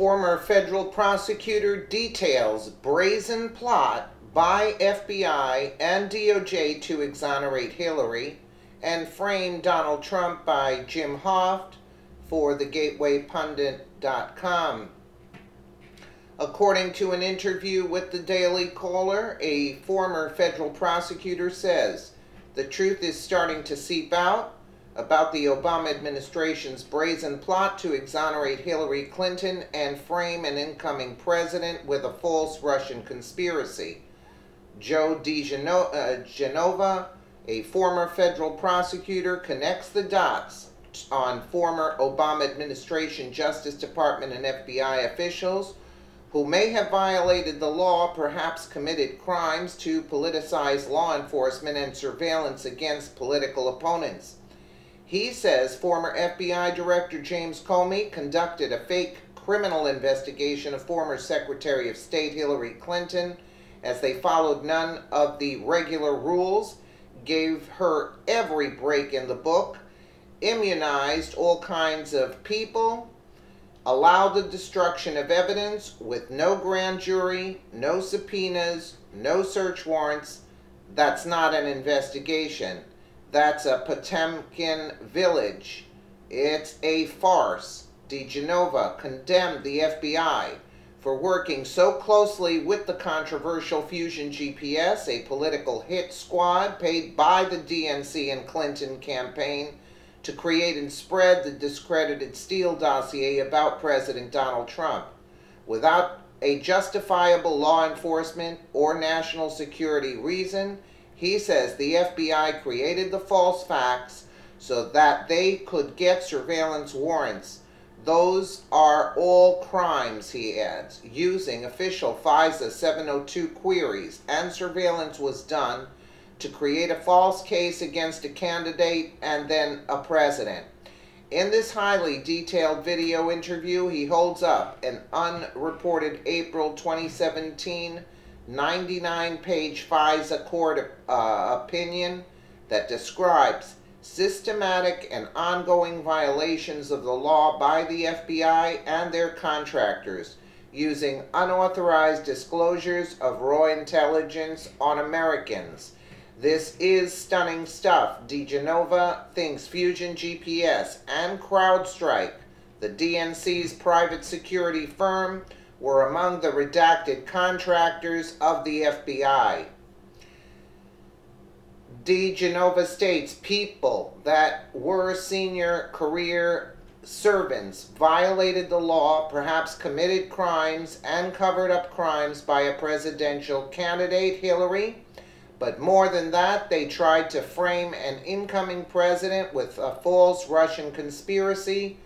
Former federal prosecutor details brazen plot by FBI and DOJ to exonerate Hillary and frame Donald Trump by Jim Hoft for thegatewaypundit.com. According to an interview with the Daily Caller, a former federal prosecutor says the truth is starting to seep out about the Obama administration's brazen plot to exonerate Hillary Clinton and frame an incoming president with a false Russian conspiracy. Joe DiGenova, a former federal prosecutor, connects the dots on former Obama administration Justice Department and FBI officials who may have violated the law, perhaps committed crimes to politicize law enforcement and surveillance against political opponents. He says former FBI Director James Comey conducted a fake criminal investigation of former Secretary of State Hillary Clinton as they followed none of the regular rules, gave her every break in the book, immunized all kinds of people, allowed the destruction of evidence with no grand jury, no subpoenas, no search warrants. That's not an investigation. That's a Potemkin village. It's a farce. DiGenova condemned the FBI for working so closely with the controversial Fusion GPS, a political hit squad paid by the DNC and Clinton campaign to create and spread the discredited Steele dossier about President Donald Trump. Without a justifiable law enforcement or national security reason, he says the FBI created the false facts so that they could get surveillance warrants. Those are all crimes, he adds, using official FISA 702 queries, and surveillance was done to create a false case against a candidate and then a president. In this highly detailed video interview, he holds up an unreported April 2017 99-page FISA court opinion that describes systematic and ongoing violations of the law by the FBI and their contractors using unauthorized disclosures of raw intelligence on Americans. This is stunning stuff. DiGenova thinks Fusion GPS and CrowdStrike, the DNC's private security firm, were among the redacted contractors of the FBI. DiGenova states people that were senior career servants violated the law, perhaps committed crimes and covered up crimes by a presidential candidate, Hillary. But more than that, they tried to frame an incoming president with a false Russian conspiracy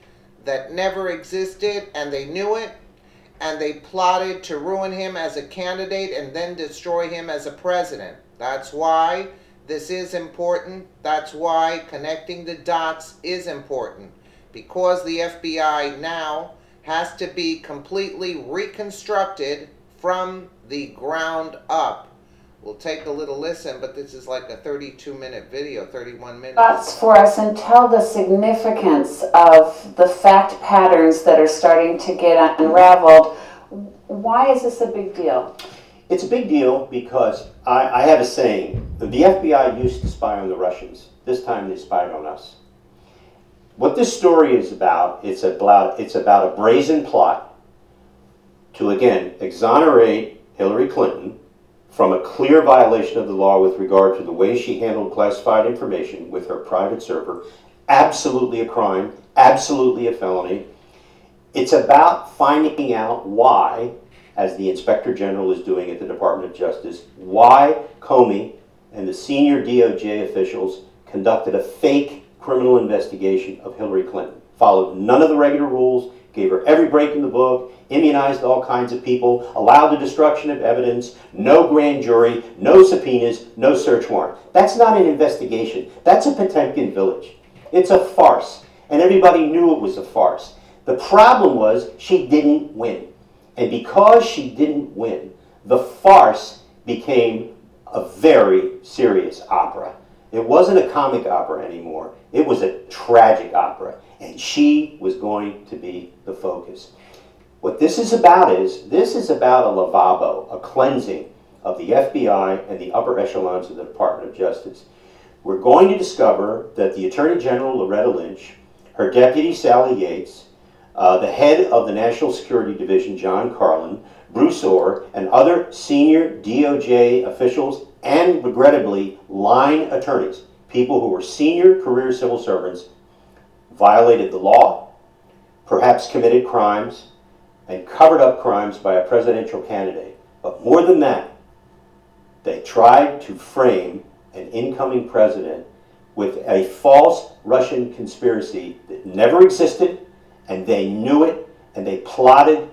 that never existed, and they knew it. And they plotted to ruin him as a candidate and then destroy him as a president. That's why this is important. That's why connecting the dots is important. Because the FBI now has to be completely reconstructed from the ground up. We'll take a little listen, but this is like a 32-minute video, 31 minutes. Thoughts for us, and tell the significance of the fact patterns that are starting to get unraveled. Why is this a big deal? It's a big deal because I have a saying, the FBI used to spy on the Russians. This time they spied on us. What this story is about, it's about a brazen plot to, again, exonerate Hillary Clinton from a clear violation of the law with regard to the way she handled classified information with her private server. Absolutely a crime, absolutely a felony. It's about finding out why, as the Inspector General is doing at the Department of Justice, why Comey and the senior DOJ officials conducted a fake criminal investigation of Hillary Clinton. Followed none of the regular rules, gave her every break in the book, immunized all kinds of people, allowed the destruction of evidence, no grand jury, no subpoenas, no search warrant. That's not an investigation. That's a Potemkin village. It's a farce, and everybody knew it was a farce. The problem was she didn't win. And because she didn't win, the farce became a very serious opera. It wasn't a comic opera anymore. It was a tragic opera, and she was going to be the focus. What this is about a lavabo, a cleansing of the FBI and the upper echelons of the Department of Justice. We're going to discover that the Attorney General, Loretta Lynch, her deputy, Sally Yates, the head of the National Security Division, John Carlin, Bruce Orr, and other senior DOJ officials, and regrettably, line attorneys, people who were senior career civil servants, violated the law, perhaps committed crimes, and covered up crimes by a presidential candidate. But more than that, they tried to frame an incoming president with a false Russian conspiracy that never existed, and they knew it, and they plotted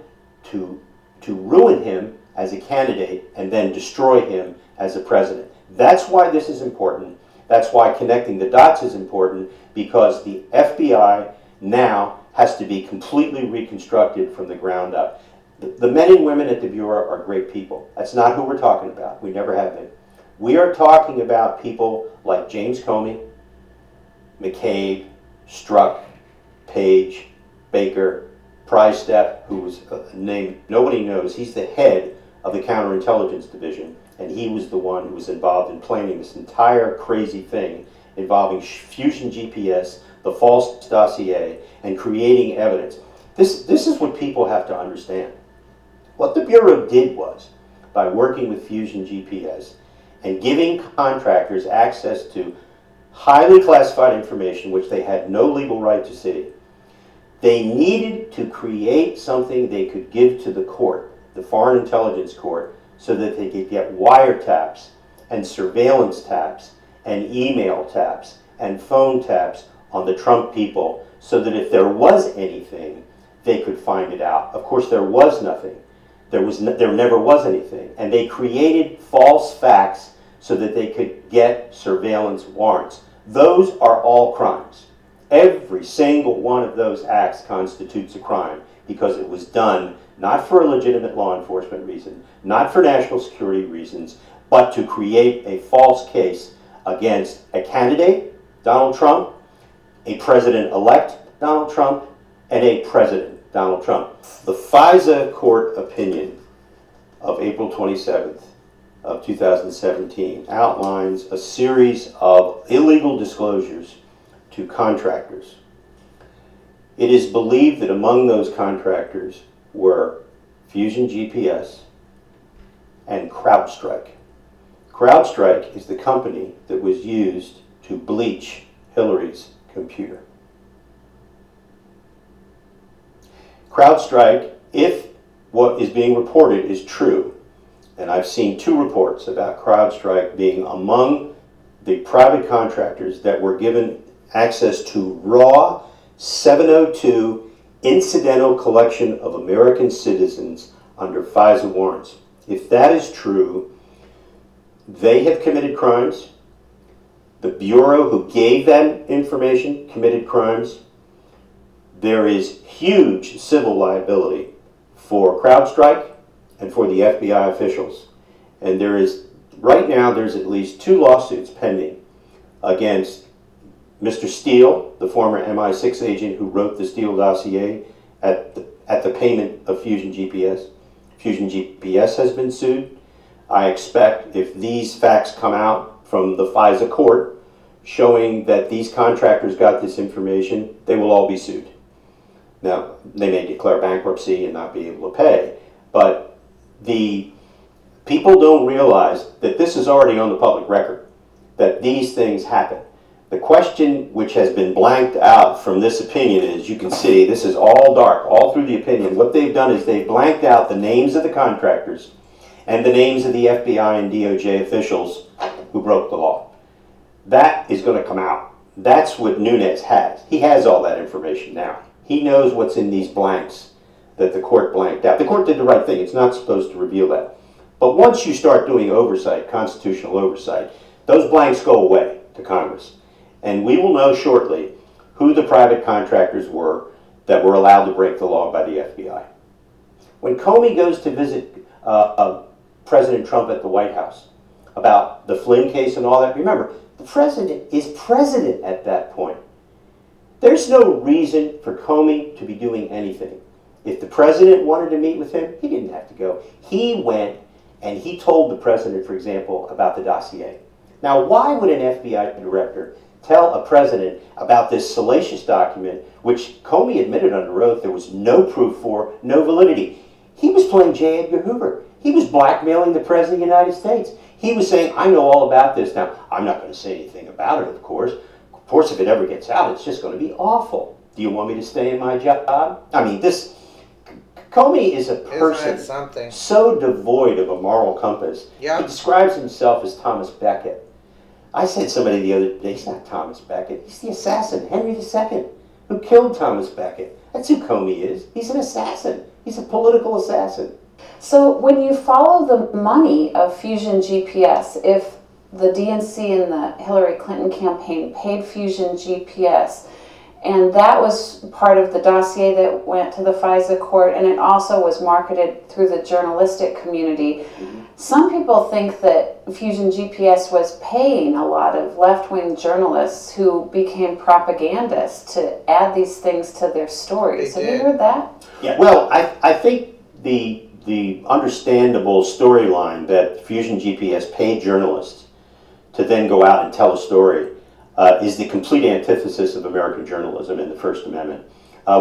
to ruin him as a candidate and then destroy him as a president. That's why this is important. That's why connecting the dots is important, because the FBI now has to be completely reconstructed from the ground up. The men and women at the Bureau are great people. That's not who we're talking about. We never have been. We are talking about people like James Comey, McCabe, Strzok, Page, Baker, Prystepp, who was a name nobody knows. He's the head of the Counterintelligence Division, and he was the one who was involved in planning this entire crazy thing involving fusion GPS, the false dossier, and creating evidence. This is what people have to understand. What the Bureau did was, by working with fusion GPS and giving contractors access to highly classified information which they had no legal right to see, they needed to create something they could give to the court, the Foreign Intelligence Court, so that they could get wiretaps and surveillance taps and email taps and phone taps on the Trump people, so that if there was anything, they could find it out. Of course, there was nothing. There never was anything. And they created false facts so that they could get surveillance warrants. Those are all crimes. Every single one of those acts constitutes a crime, because it was done not for a legitimate law enforcement reason, not for national security reasons, but to create a false case against a candidate, Donald Trump, a president-elect, Donald Trump, and a president, Donald Trump. The FISA court opinion of April 27th of 2017 outlines a series of illegal disclosures to contractors. It is believed that among those contractors were Fusion GPS and CrowdStrike. CrowdStrike is the company that was used to bleach Hillary's computer. CrowdStrike, if what is being reported is true, and I've seen 2 reports about CrowdStrike being among the private contractors that were given access to raw 702 incidental collection of American citizens under FISA warrants. If that is true, they have committed crimes. The Bureau who gave that information committed crimes. There is huge civil liability for CrowdStrike and for the FBI officials. And right now, there's at least 2 lawsuits pending against Mr. Steele, the former MI6 agent who wrote the Steele dossier at the payment of Fusion GPS. Fusion GPS has been sued. I expect if these facts come out from the FISA court showing that these contractors got this information, they will all be sued. Now, they may declare bankruptcy and not be able to pay, but the people don't realize that this is already on the public record, that these things happen. The question which has been blanked out from this opinion is, you can see, this is all dark, all through the opinion. What they've done is they've blanked out the names of the contractors and the names of the FBI and DOJ officials who broke the law. That is going to come out. That's what Nunes has. He has all that information now. He knows what's in these blanks that the court blanked out. The court did the right thing. It's not supposed to reveal that. But once you start doing oversight, constitutional oversight, those blanks go away to Congress. And we will know shortly who the private contractors were that were allowed to break the law by the FBI. When Comey goes to visit President Trump at the White House about the Flynn case and all that, remember, the president is president at that point. There's no reason for Comey to be doing anything. If the president wanted to meet with him, he didn't have to go. He went and he told the president, for example, about the dossier. Now, why would an FBI director tell a president about this salacious document, which Comey admitted under oath there was no proof for, no validity? He was playing J. Edgar Hoover. He was blackmailing the president of the United States. He was saying, I know all about this. Now, I'm not going to say anything about it, of course. Of course, if it ever gets out, it's just going to be awful. Do you want me to stay in my job? I mean, Comey is a person so devoid of a moral compass. Yep. He describes himself as Thomas Becket. I said to somebody the other day, he's not Thomas Becket. He's the assassin, Henry II, who killed Thomas Becket. That's who Comey is. He's an assassin. He's a political assassin. So when you follow the money of Fusion GPS, if the DNC and the Hillary Clinton campaign paid Fusion GPS, and that was part of the dossier that went to the FISA court, and it also was marketed through the journalistic community. Some people think that Fusion GPS was paying a lot of left-wing journalists who became propagandists to add these things to their stories. Have you heard that? Yeah. Well, I think the understandable storyline that Fusion GPS paid journalists to then go out and tell a story is the complete antithesis of American journalism in the First Amendment.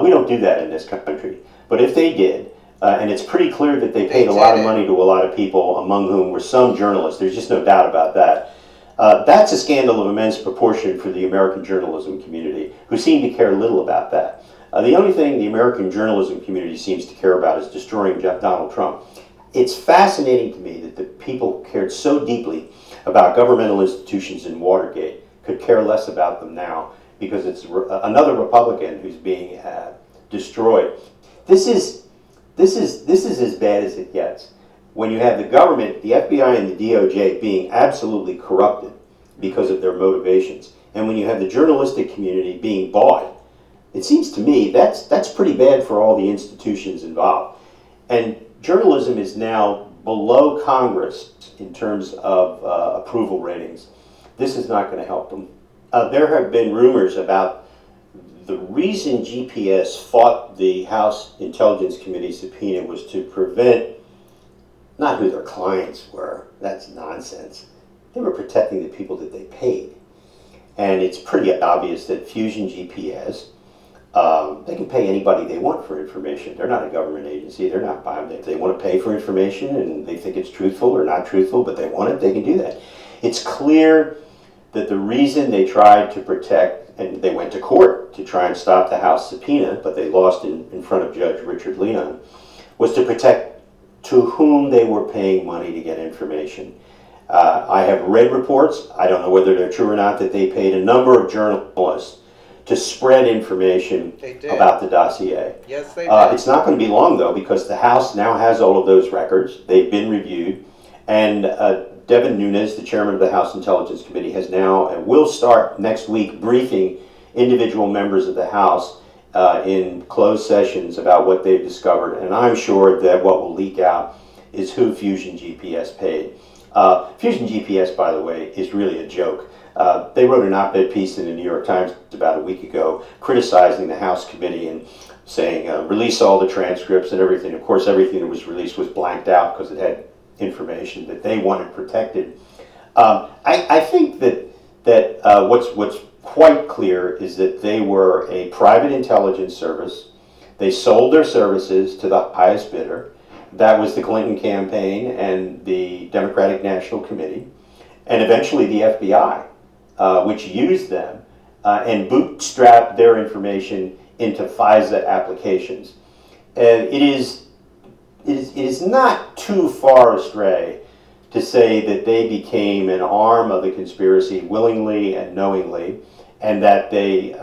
We don't do that in this country. But if they did, and it's pretty clear that they paid a lot of money to a lot of people, among whom were some journalists, there's just no doubt about that. That's a scandal of immense proportion for the American journalism community, who seem to care little about that. The only thing the American journalism community seems to care about is destroying Donald Trump. It's fascinating to me that the people cared so deeply about governmental institutions in Watergate could care less about them now because it's another Republican who's being destroyed. This is as bad as it gets. When you have the government, the FBI and the DOJ being absolutely corrupted because of their motivations, and when you have the journalistic community being bought, it seems to me that's pretty bad for all the institutions involved. And journalism is now below Congress in terms of approval ratings. This is not going to help them. There have been rumors about the reason GPS fought the House Intelligence Committee subpoena was to prevent, not who their clients were, that's nonsense. They were protecting the people that they paid. And it's pretty obvious that Fusion GPS, they can pay anybody they want for information. They're not a government agency. They're not buying. If they want to pay for information and they think it's truthful or not truthful, but they want it, they can do that. It's clear that the reason they tried to protect, and they went to court to try and stop the House subpoena, but they lost in front of Judge Richard Leon, was to protect to whom they were paying money to get information. I have read reports, I don't know whether they're true or not, that they paid a number of journalists to spread information about the dossier. Yes, they did. It's not going to be long, though, because the House now has all of those records. They've been reviewed. And Devin Nunes, the chairman of the House Intelligence Committee, has now and will start next week briefing individual members of the House in closed sessions about what they've discovered. And I'm sure that what will leak out is who Fusion GPS paid. Fusion GPS, by the way, is really a joke. They wrote an op-ed piece in the New York Times about a week ago criticizing the House committee and saying release all the transcripts and everything. Of course, everything that was released was blanked out because it had information that they wanted protected. I think that what's quite clear is that they were a private intelligence service. They sold their services to the highest bidder. That was the Clinton campaign and the Democratic National Committee, and eventually the FBI, which used them and bootstrapped their information into FISA applications. It is not too far astray to say that they became an arm of the conspiracy willingly and knowingly, and that they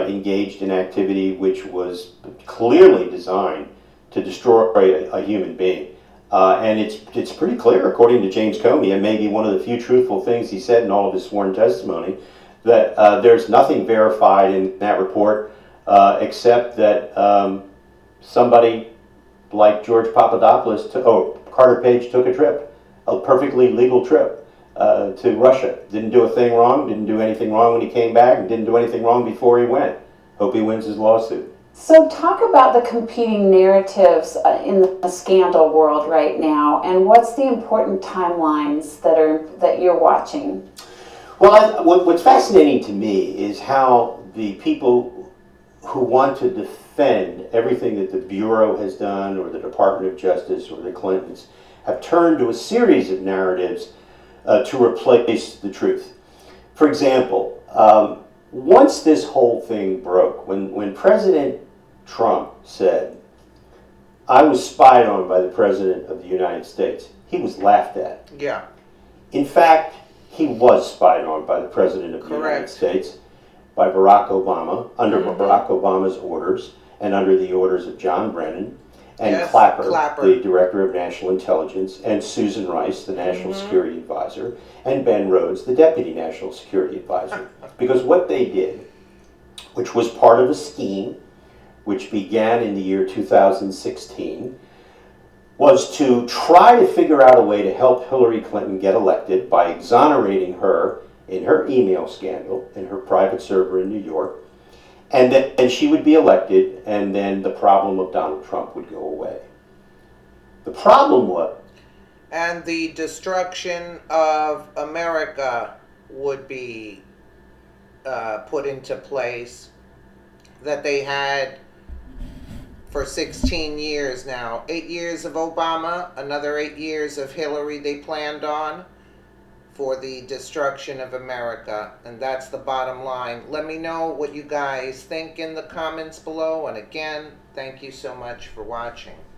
engaged in activity which was clearly designed to destroy a human being. And it's pretty clear, according to James Comey, and maybe one of the few truthful things he said in all of his sworn testimony, that there's nothing verified in that report except that somebody like George Papadopoulos, Carter Page took a trip, a perfectly legal trip to Russia. Didn't do a thing wrong, didn't do anything wrong when he came back, and didn't do anything wrong before he went. Hope he wins his lawsuit. So talk about the competing narratives in the scandal world right now, and what's the important timelines that you're watching? Well, what's fascinating to me is how the people who want to defend everything that the Bureau has done, or the Department of Justice, or the Clintons, have turned to a series of narratives to replace the truth. For example, once this whole thing broke, when President Trump said, "I was spied on by the President of the United States," he was laughed at. Yeah. In fact, he was spied on by the President of the United States, by Barack Obama, under Barack Obama's orders, and under the orders of John Brennan, and Clapper, the Director of National Intelligence, and Susan Rice, the National Security Advisor, and Ben Rhodes, the Deputy National Security Advisor. Because what they did, which was part of a scheme which began in the year 2016, was to try to figure out a way to help Hillary Clinton get elected by exonerating her in her email scandal in her private server in New York, and she would be elected, and then the problem of Donald Trump would go away. The problem was... And the destruction of America would be put into place, that they had for 16 years now. 8 years of Obama, another 8 years of Hillary they planned on for the destruction of America. And that's the bottom line. Let me know what you guys think in the comments below. And again, thank you so much for watching.